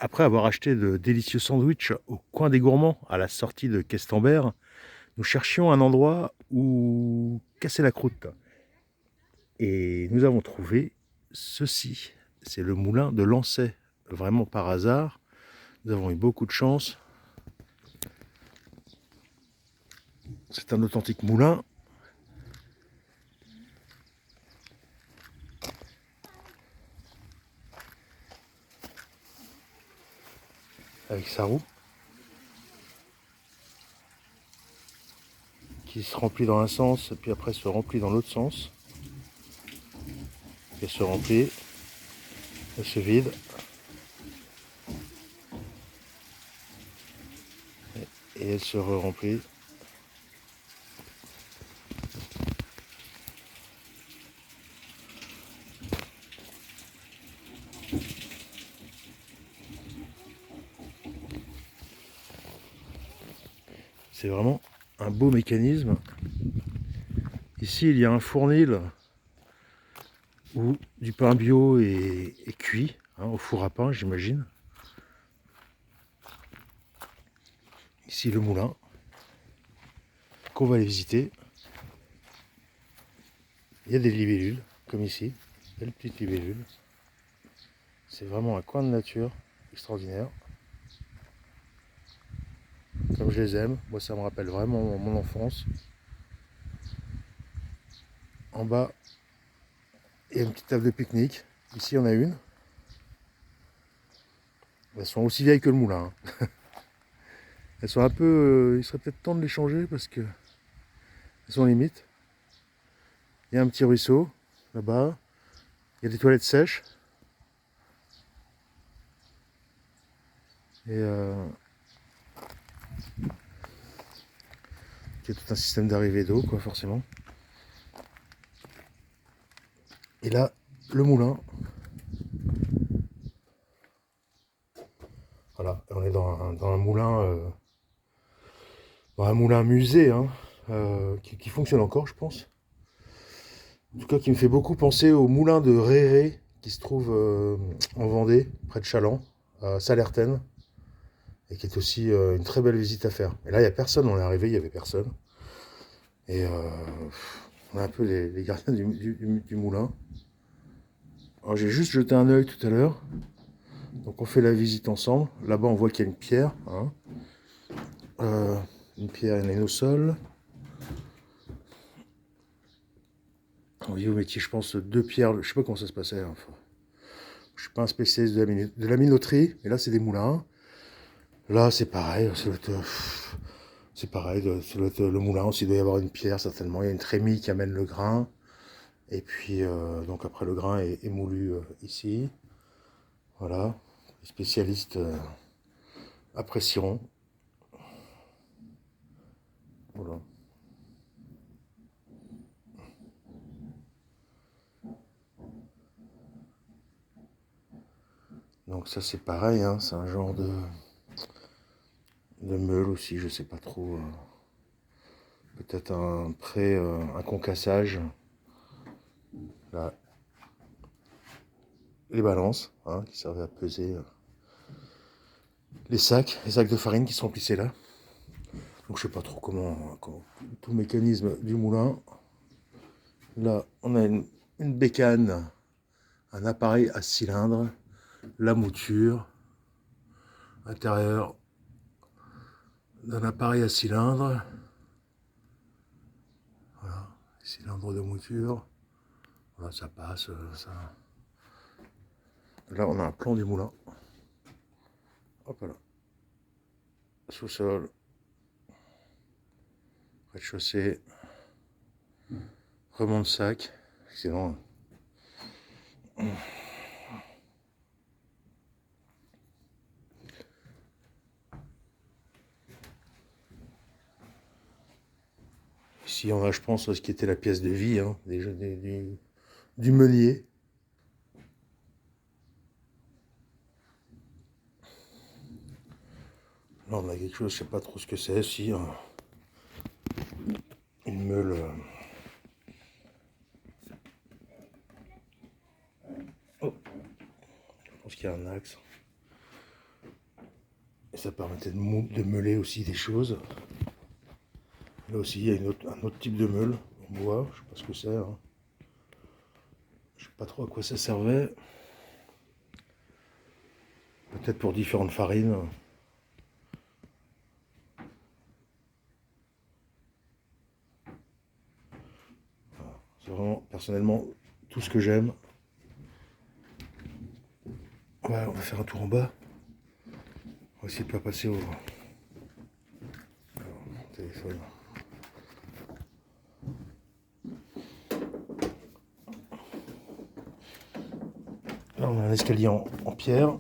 Après avoir acheté de délicieux sandwichs au coin des gourmands à la sortie de Questembert, nous cherchions un endroit où casser la croûte. Et nous avons trouvé ceci. C'est le moulin de Lancey. Vraiment par hasard. Nous avons eu beaucoup de chance. C'est un authentique moulin. Avec sa roue. Qui se remplit dans un sens, puis après se remplit dans l'autre sens. Elle se remplit. Elle se vide. Et elle se remplit. C'est vraiment un beau mécanisme. Ici, il y a un fournil où du pain bio est cuit, hein, au four à pain, j'imagine. Ici, le moulin qu'on va aller visiter. Il y a des libellules, comme ici, belle petite libellule. C'est vraiment un coin de nature extraordinaire. Comme je les aime, moi ça me rappelle vraiment mon enfance. En bas, il y a une petite table de pique-nique. Ici, il y en a une. Elles sont aussi vieilles que le moulin, hein. Elles sont un peu... il serait peut-être temps de les changer parce que elles sont limites. Il y a un petit ruisseau là-bas. Il y a des toilettes sèches. Et il y a tout un système d'arrivée d'eau, quoi, forcément. Et là, le moulin. Voilà, on est dans un moulin, musée, hein, qui fonctionne encore, je pense. En tout cas, qui me fait beaucoup penser au moulin de Réré, qui se trouve en Vendée, près de Chaland, à Salertaine, et qui est aussi une très belle visite à faire. Et là, il n'y a personne, on est arrivé, il n'y avait personne. Et on est un peu les gardiens du moulin. Alors, j'ai juste jeté un œil tout à l'heure. Donc on fait la visite ensemble. Là-bas, on voit qu'il y a une pierre, hein. Une pierre, il y en a une au sol. Oui, vous mettiez, je pense, deux pierres. Je sais pas comment ça se passait, hein. Enfin, je suis pas un spécialiste de la minoterie, mais là, c'est des moulins. Là, c'est pareil. C'est pareil. Le moulin aussi, il doit y avoir une pierre, certainement. Il y a une trémie qui amène le grain. Et puis, donc après, le grain est moulu ici. Voilà. Les spécialistes apprécieront. Voilà. Donc ça c'est pareil, hein, c'est un genre de meule aussi, je sais pas trop. Peut-être un concassage. Là, les balances, hein, qui servaient à peser les sacs de farine qui se remplissaient là. Donc je sais pas trop comment tout le mécanisme du moulin. Là, on a une bécane, un appareil à cylindre, la mouture, intérieur d'un appareil à cylindre. Voilà, cylindre de mouture. Voilà, ça passe, ça. Là, on a un plan du moulin. Hop là. Sous-sol. Rez-de-chaussée. Remonte-sac. Excellent. Ici, on a, je pense, ce qui était la pièce de vie, hein, du meunier. Là, on a quelque chose, je sais pas trop ce que c'est, si. Une meule. Oh, je pense qu'il y a un axe. Et ça permettait de meuler aussi des choses. Là aussi, il y a un autre type de meule en bois. Je sais pas ce que c'est. Hein. Je sais pas trop à quoi ça servait. Peut-être pour différentes farines. Voilà. C'est vraiment, personnellement, tout ce que j'aime. Ouais, on va faire un tour en bas. On va essayer de ne pas passer au téléphone. Là, on a un escalier en pierre.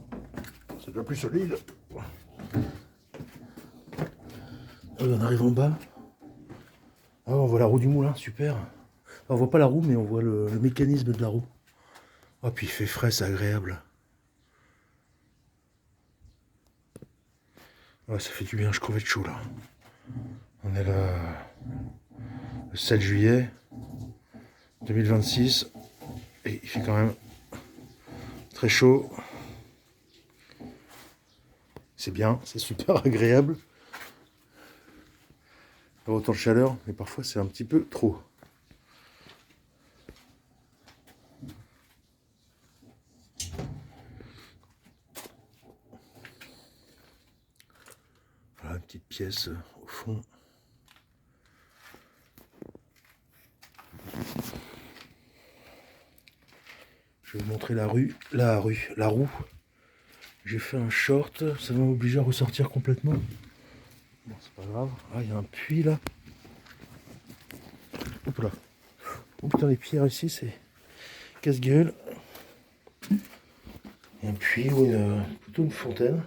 C'est déjà plus solide. On arrive en bas. Ah, on voit la roue du moulin, super. Enfin, on voit pas la roue, mais on voit le mécanisme de la roue. Ah, puis il fait frais, c'est agréable. Ouais, ça fait du bien, je crevais de chaud là. On est le 7 juillet 2026 et il fait quand même très chaud. C'est bien, c'est super agréable. Pas autant de chaleur, mais parfois c'est un petit peu trop. Voilà, une petite pièce au fond. Je vais vous montrer la roue. J'ai fait un short, ça va m'obliger à ressortir complètement. Bon, c'est pas grave. Ah, il y a un puits là. Hop là. Oh putain, les pierres ici, c'est casse-gueule. Il y a un puits ou plutôt une fontaine.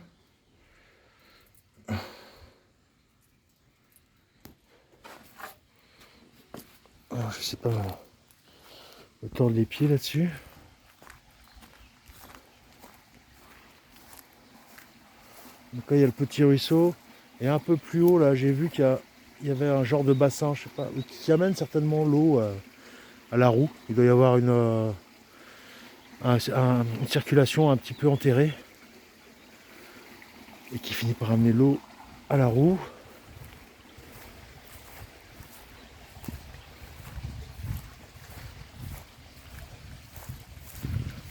Alors, je sais pas me tordre les pieds là-dessus. Donc là, il y a le petit ruisseau. Et un peu plus haut, là, j'ai vu qu'il y avait un genre de bassin, je sais pas, qui amène certainement l'eau à la roue. Il doit y avoir une circulation un petit peu enterrée. Et qui finit par amener l'eau à la roue.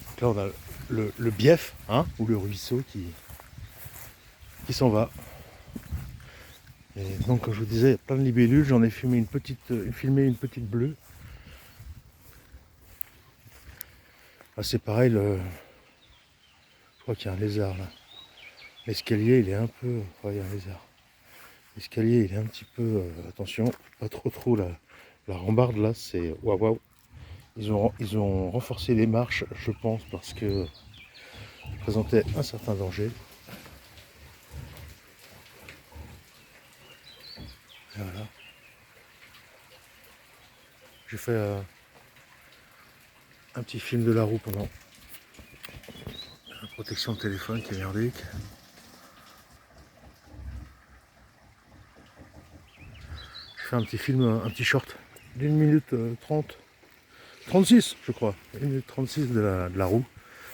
Donc là, on a le bief, hein, ou le ruisseau qui s'en va. Et donc, comme je vous disais, il y a plein de libellules. J'en ai filmé une petite bleue. Ah, c'est pareil, je crois qu'il y a un lézard là. L'escalier, il est un peu... Ouais, il y a un lézard. L'escalier, il est un petit peu... attention, pas trop la rambarde là, c'est... Waouh, waouh. Ils ont renforcé les marches, je pense, parce que ça présentait un certain danger. Et voilà. J'ai fait un petit film de la roue pendant la protection de téléphone qui est merdique. J'ai fait un petit film, un petit short d'une minute 30. 36 je crois. 1 minute 36 de la roue.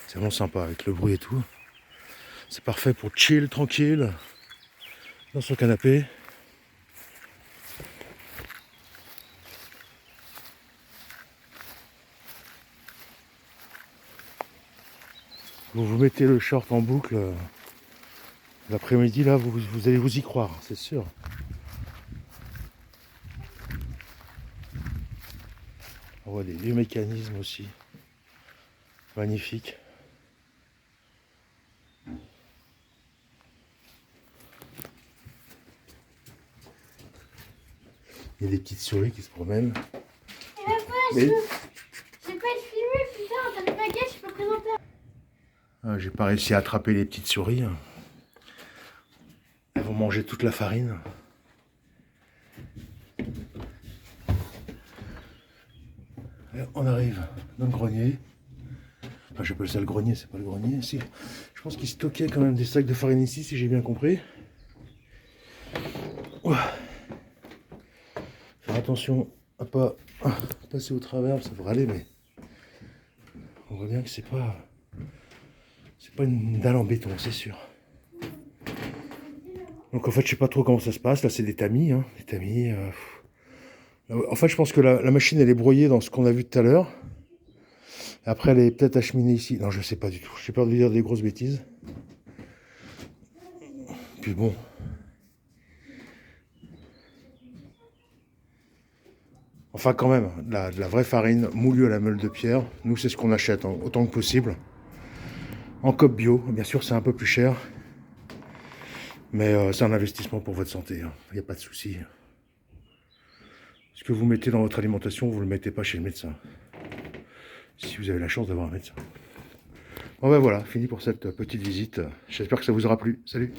C'est vraiment sympa avec le bruit et tout. C'est parfait pour chill, tranquille, dans son canapé. Vous mettez le short en boucle l'après-midi, là, vous allez vous y croire, c'est sûr. On voit des vieux mécanismes aussi. Magnifique. Il y a des petites souris qui se promènent. Mais... J'ai pas le filmer, putain, t'as le baguette, je peux présenter. Ah, j'ai pas réussi à attraper les petites souris. Elles vont manger toute la farine. Et on arrive dans le grenier. Enfin, j'appelle ça le grenier, c'est pas le grenier. Si. Je pense qu'ils stockaient quand même des sacs de farine ici, si j'ai bien compris. Ouah. Faire attention à pas passer au travers, ça devrait aller, mais on voit bien que c'est pas une dalle en béton, c'est sûr. Donc en fait, je sais pas trop comment ça se passe. Là, c'est des tamis. Hein. Des tamis. En fait, je pense que la machine, elle est broyée dans ce qu'on a vu tout à l'heure. Après, elle est peut-être acheminée ici. Non, je sais pas du tout. J'ai peur de dire des grosses bêtises. Puis bon. Enfin, quand même, de la vraie farine moulue à la meule de pierre. Nous, c'est ce qu'on achète autant que possible. En coop bio. Bien sûr, c'est un peu plus cher. Mais c'est un investissement pour votre santé. Il n'y a pas de souci. Ce que vous mettez dans votre alimentation, vous ne le mettez pas chez le médecin. Si vous avez la chance d'avoir un médecin. Bon ben voilà, fini pour cette petite visite. J'espère que ça vous aura plu. Salut!